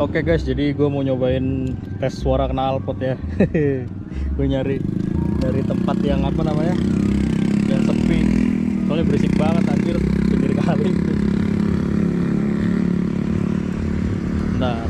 Oke guys, jadi gue mau nyobain tes suara knalpot ya. Gue nyari tempat yang apa namanya, yang sepi. Soalnya berisik banget anjir, pinggir kali. Nah,